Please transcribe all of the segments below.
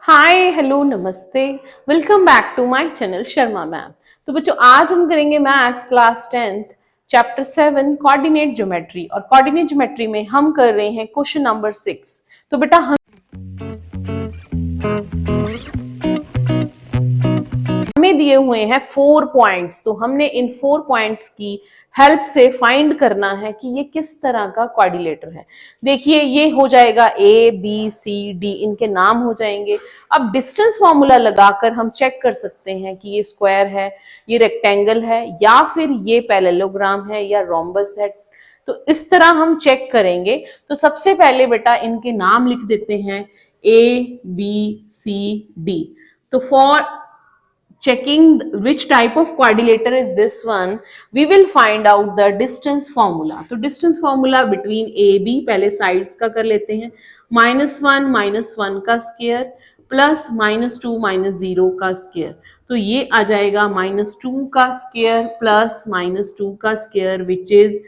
हाय hello नमस्ते। Welcome back to my channel Sharma ma'am. तो बच्चों आज हम करेंगे maths class 10th chapter 7 coordinate geometry. और कोऑर्डिनेट ज्योमेट्री में हम कर रहे हैं क्वेश्चन नंबर 6। तो बेटा हमें दिए हुए हैं 4 पॉइंट्स। तो हमने इन 4 पॉइंट्स की हेल्प से फाइंड करना है कि ये किस तरह का कोऑर्डिनेटर है। देखिए ये हो जाएगा ए बी सी डी, इनके नाम हो जाएंगे। अब डिस्टेंस फॉर्मूला लगाकर हम चेक कर सकते हैं कि ये स्क्वायर है, ये रेक्टेंगल है, या फिर ये पैरेललोग्राम है या रोम्बस है। तो इस तरह हम चेक करेंगे। तो सबसे पहले बेटा इनके नाम लिख देते हैं ए बी सी डी। तो for checking which type of quadrilateral is this one, we will find out the distance formula. तो distance formula between AB पहले sides का कर लेते हैं, -1 का स्क्वायर प्लस -2 का स्क्वायर। तो ये आ जाएगा -2 का स्क्वायर प्लस -2 का स्क्वायर विच इज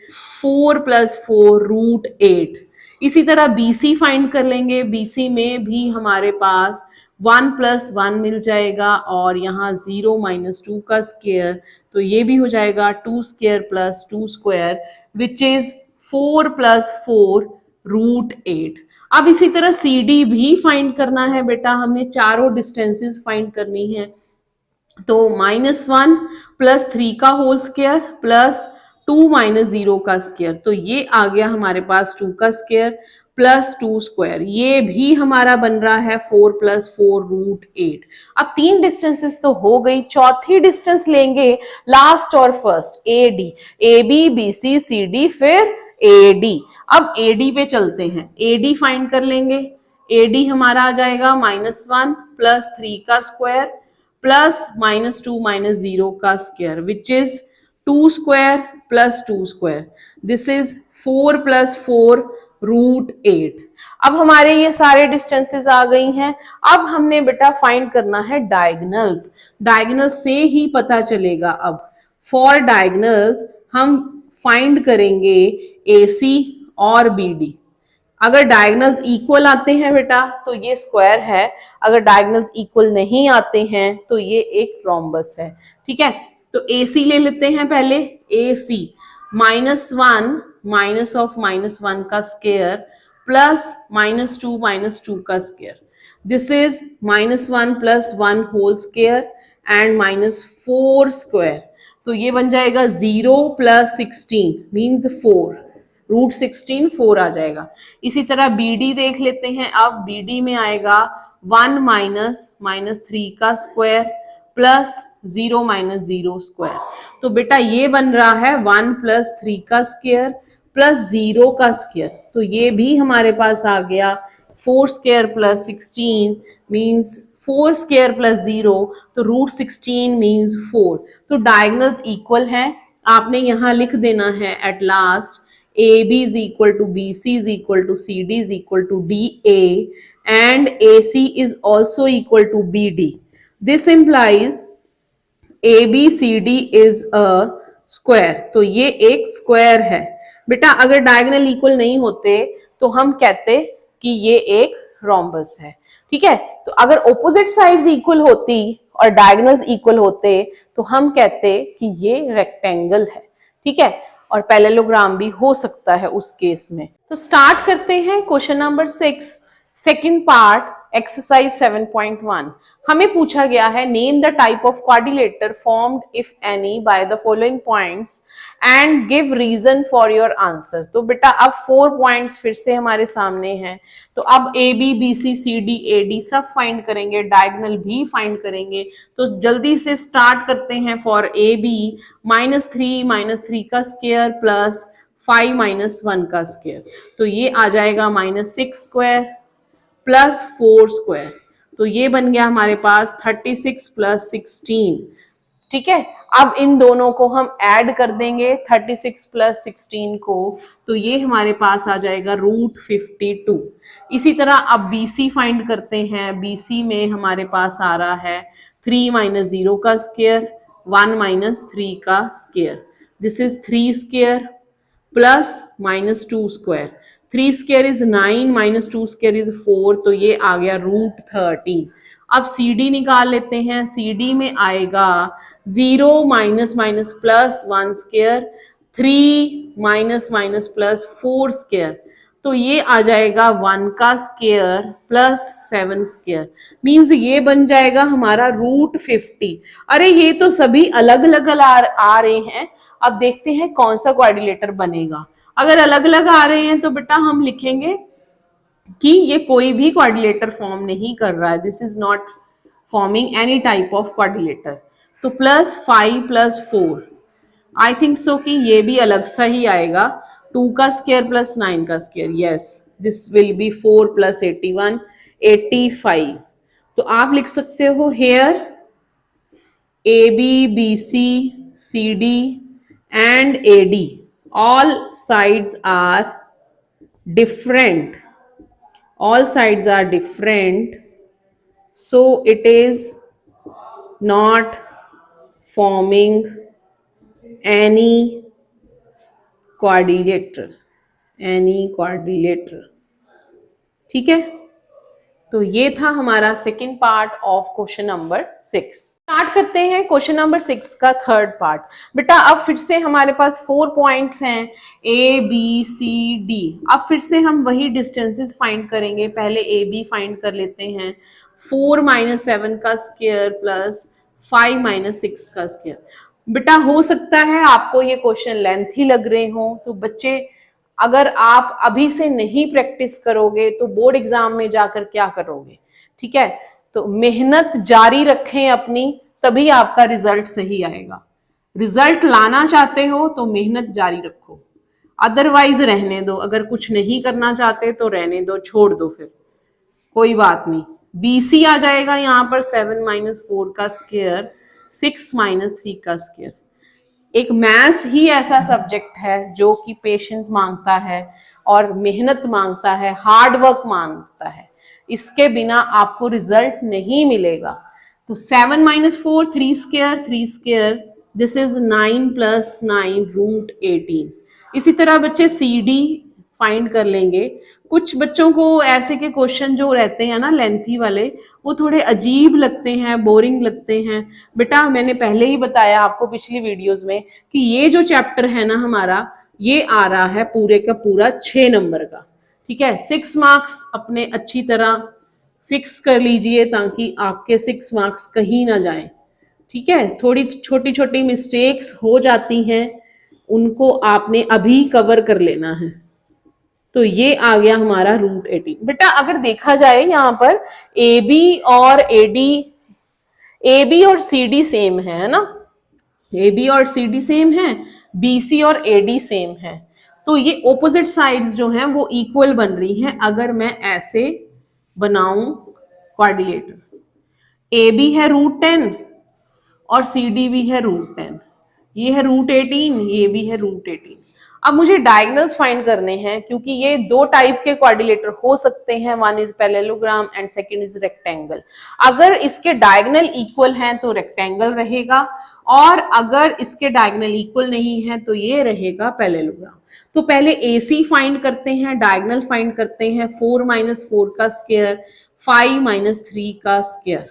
4 + 4 √8। इसी तरह BC फाइंड कर लेंगे। BC में भी हमारे पास 1 + 1 मिल जाएगा और यहाँ 0 - 2 का स्क्वायर, तो ये भी हो जाएगा 2 square plus 2 square which is 4 + 4 √8। अब इसी तरह CD भी फाइंड करना है बेटा, हमने चारों डिस्टेंसेस फाइंड करनी है। तो -1 + 3 का होल स्क्वायर प्लस 2 - 0 का स्क्वायर, तो ये आ गया हमारे पास 2 का स्क्वायर प्लस 2 स्क्वायर। ये भी हमारा बन रहा है 4 + 4 √8। अब 3 डिस्टेंसेस तो हो गई, चौथी डिस्टेंस लेंगे लास्ट और first, AD, AB BC CD फिर AD। अब AD पे चलते हैं, AD फाइंड कर लेंगे। AD हमारा आ जाएगा -1 + 3 का स्क्वायर प्लस -2 - 0 का square which is 2 square plus 2 square. This is 4 + 4 √8। अब हमारे ये सारे डिस्टेंसेस आ गई हैं। अब हमने बेटा फाइंड करना है डायगोनल्स। डायगोनल्स से ही पता चलेगा। अब फॉर डायगोनल्स हम फाइंड करेंगे AC और BD। अगर डायगोनल्स इक्वल आते हैं बेटा तो ये स्क्वायर है, अगर डायगोनल्स इक्वल नहीं आते हैं तो ये एक रोम्बस है। ठीक है, तो AC ले लेते हैं पहले। AC -1 माइनस ऑफ -1 का स्क्वायर प्लस -2 - 2 का square. This is -1 + 1 whole square and -4 square. तो ये बन जाएगा 0 + 16 मीन्स 4 √16 4 आ जाएगा। इसी तरह BD देख लेते हैं। अब BD में आएगा 1 - -3 का स्क्वायर प्लस 0 - 0 स्क्वायर। तो बेटा ये बन रहा है 1 + 3 का स्क्वायर प्लस 0 का स्क्वायर। तो ये भी हमारे पास आ गया 4 square plus 16 means 4 square plus 0, तो √16 मीन्स 4। तो डायगोनल्स इक्वल है। आपने यहाँ लिख देना है at last AB is equal to BC is equal to CD is equal to DA and AC is also equal to BD. This implies ABCD is a square. तो ये एक स्क्वायर है बेटा। अगर डायगोनल इक्वल नहीं होते तो हम कहते कि ये एक रोम्बस है। ठीक है, तो अगर ऑपोजिट साइड्स इक्वल होती और डायगोनल्स इक्वल होते तो हम कहते कि ये रेक्टेंगल है। ठीक है, और पैरेललोग्राम भी हो सकता है उस केस में। तो स्टार्ट करते हैं question number 6, second part, exercise 7.1। हमें पूछा गया है name the type of quadrilateral formed if any by the following points and give reason for your answer. तो बेटा अब 4 पॉइंट्स फिर से हमारे सामने हैं। तो अब AB BC CD AD सब फाइंड करेंगे, डायगोनल भी फाइंड करेंगे। तो जल्दी से स्टार्ट करते हैं। फॉर AB -3 का स्क्वायर प्लस 5 - 1 का स्क्वायर, तो ये आ जाएगा -6 स्क्वायर प्लस 4 स्क्वायर। तो ये बन गया हमारे पास 36 + 16। ठीक है, अब इन दोनों को हम ऐड कर देंगे 36 + 16 को, तो ये हमारे पास आ जाएगा √52। इसी तरह अब BC फाइंड करते हैं। BC में हमारे पास आ रहा है 3 - 0 का स्क्वायर 1 - 3 का square. This is 3 square plus -2 square. 3 square is 9 - 2 square is 4, तो ये आ गया √13। अब सी डी निकाल लेते हैं। सी डी में आएगा 0 minus minus plus 1 square, 3 minus minus plus 4 square, तो ये आ जाएगा 1 का स्क्वायर प्लस 7 स्क्वायर, मीन्स ये बन जाएगा हमारा √50। अरे ये तो सभी अलग अलग आ रहे हैं, अब देखते हैं कौन सा क्वाड्रिलेटर बनेगा। अगर अलग अलग आ रहे हैं तो बेटा हम लिखेंगे कि ये कोई भी क्वाड्रिलेटर फॉर्म नहीं कर रहा है, this is not forming any type of quadrilateral. तो +5 + 4, आई थिंक सो कि ये भी अलग सा ही आएगा, 2 का स्क्वायर प्लस 9 का square, yes this will be 4 + 81, 85। तो आप लिख सकते हो hair AB, BC, CD and AD all sides are different, all sides are different, so it is not forming any quadrilateral, any quadrilateral। ठीक है, तो ये था हमारा second part of question number 6। Start करते हैं क्वेश्चन नंबर 6 का third part. बेटा अब फिर से हमारे पास 4 पॉइंट्स हैं A B C D। अब फिर से हम वही डिस्टेंसेस फाइंड करेंगे। पहले A B फाइंड कर लेते हैं, 4 - 7 का स्क्वायर प्लस 5 - 6 का स्क्वायर। बेटा हो सकता है आपको ये क्वेश्चन लेंथी लग रहे हो, तो बच्चे अगर आप अभी से नहीं प्रैक्टिस करोगे तो बोर्ड एग्जाम में जाकर क्या करोगे, ठीक है। तो मेहनत जारी रखें अपनी, तभी आपका रिजल्ट सही आएगा। रिजल्ट लाना चाहते हो तो मेहनत जारी रखो, अदरवाइज रहने दो। अगर कुछ नहीं करना चाहते तो रहने दो, छोड़ दो, फिर कोई बात नहीं। BC आ जाएगा यहाँ पर 7 - 4 का स्क्वायर, 6 - 3 का स्क्वायर। एक मैथ्स ही ऐसा सब्जेक्ट है जो कि पेशेंस मांगता है और मेहनत मांगता है, हार्ड वर्क मांगता है, इसके बिना आपको रिजल्ट नहीं मिलेगा। तो 7 - 4, 3 स्क्वायर, 3 स्क्वायर, दिस इज 9 + 9 √18। इसी तरह बच्चे CD फाइंड कर लेंगे। कुछ बच्चों को ऐसे के क्वेश्चन जो रहते हैं ना लेंथी वाले, वो थोड़े अजीब लगते हैं, बोरिंग लगते हैं। बेटा मैंने पहले ही बताया आपको पिछली वीडियोस में कि ये जो चैप्टर है ना हमारा, ये आ रहा है पूरे का पूरा 6 नंबर का, ठीक है। 6 मार्क्स अपने अच्छी तरह फिक्स कर लीजिए ताकि आपके 6 मार्क्स कहीं ना जाएं, ठीक है। थोड़ी छोटी छोटी मिस्टेक्स हो जाती हैं, उनको आपने अभी कवर कर लेना है। तो ये आ गया हमारा √18। बेटा अगर देखा जाए यहाँ पर AB और AD, AB और CD सेम है ना, AB और CD सेम है, BC और AD सेम है, तो ये ऑपोजिट साइड्स जो हैं वो इक्वल बन रही हैं। अगर मैं ऐसे बनाऊं क्वाड्रिलेटर, AB है √10 और CD भी है √10, ये है √18, ये भी है √18। अब मुझे डायगोनल्स फाइंड करने हैं, क्योंकि ये 2 टाइप के क्वाड्रिलेटर हो सकते हैं, one is parallelogram and second is rectangle. अगर इसके डायगोनल इक्वल हैं तो रेक्टेंगल रहेगा, और अगर इसके डायगोनल इक्वल नहीं है तो ये रहेगा पैरेललोग्राम। तो पहले AC फाइंड करते हैं, डायगोनल फाइंड करते हैं। 4 - 4 का स्क्वायर, 5 - 3 का स्क्वायर,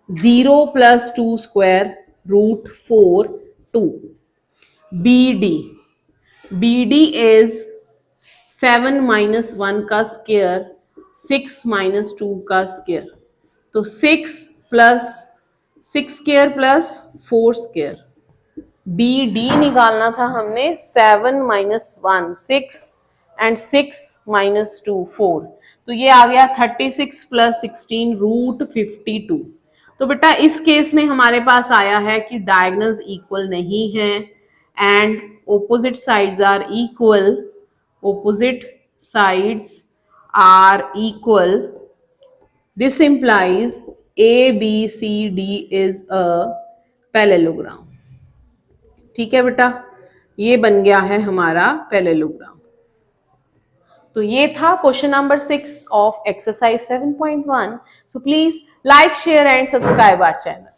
0 + 2 स्क्वायर √4 2। BD is 7 - 1 का स्क्वायर, 6 - 2 का स्क्वायर, तो 6 + 6 स्क्वायर प्लस 4 स्क्वायर। BD निकालना था हमने, 7 - 1 6 and 6 - 2 4, तो ये आ गया 36 + 16 √52। तो बेटा इस केस में हमारे पास आया है कि डायगोनल्स इक्वल नहीं है and opposite sides are equal, opposite sides are equal, this implies ABCD is a parallelogram। ठीक है बेटा, ये बन गया है हमारा पैरेललोग्राम। तो ये था question number 6 of exercise 7.1। So please like, share and subscribe our channel.